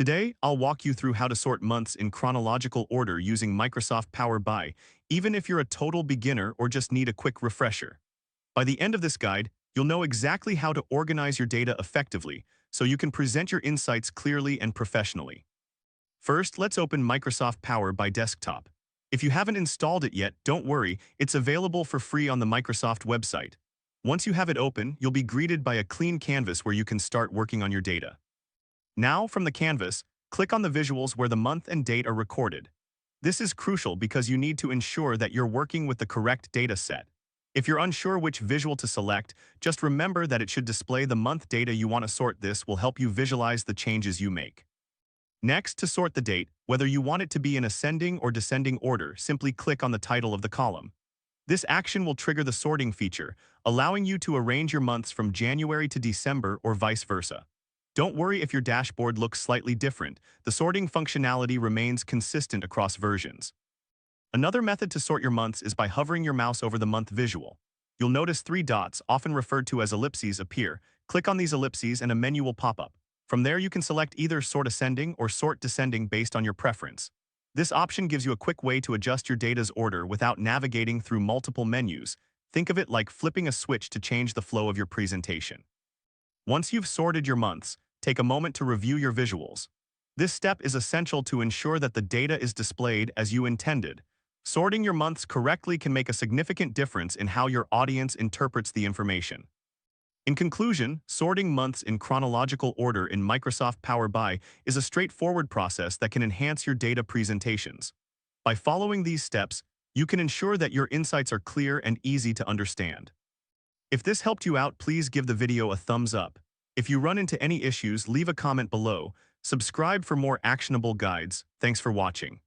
Today, I'll walk you through how to sort months in chronological order using Microsoft Power BI, even if you're a total beginner or just need a quick refresher. By the end of this guide, you'll know exactly how to organize your data effectively, so you can present your insights clearly and professionally. First, let's open Microsoft Power BI desktop. If you haven't installed it yet, don't worry, it's available for free on the Microsoft website. Once you have it open, you'll be greeted by a clean canvas where you can start working on your data. Now, from the canvas, click on the visuals where the month and date are recorded. This is crucial because you need to ensure that you're working with the correct data set. If you're unsure which visual to select, just remember that it should display the month data you want to sort. This will help you visualize the changes you make. Next, to sort the date, whether you want it to be in ascending or descending order, simply click on the title of the column. This action will trigger the sorting feature, allowing you to arrange your months from January to December or vice versa. Don't worry if your dashboard looks slightly different. The sorting functionality remains consistent across versions. Another method to sort your months is by hovering your mouse over the month visual. You'll notice three dots, often referred to as ellipses, appear. Click on these ellipses and a menu will pop up. From there, you can select either sort ascending or sort descending based on your preference. This option gives you a quick way to adjust your data's order without navigating through multiple menus. Think of it like flipping a switch to change the flow of your presentation. Once you've sorted your months, take a moment to review your visuals. This step is essential to ensure that the data is displayed as you intended. Sorting your months correctly can make a significant difference in how your audience interprets the information. In conclusion, sorting months in chronological order in Microsoft Power BI is a straightforward process that can enhance your data presentations. By following these steps, you can ensure that your insights are clear and easy to understand. If this helped you out, please give the video a thumbs up. If you run into any issues, leave a comment below. Subscribe for more actionable guides. Thanks for watching.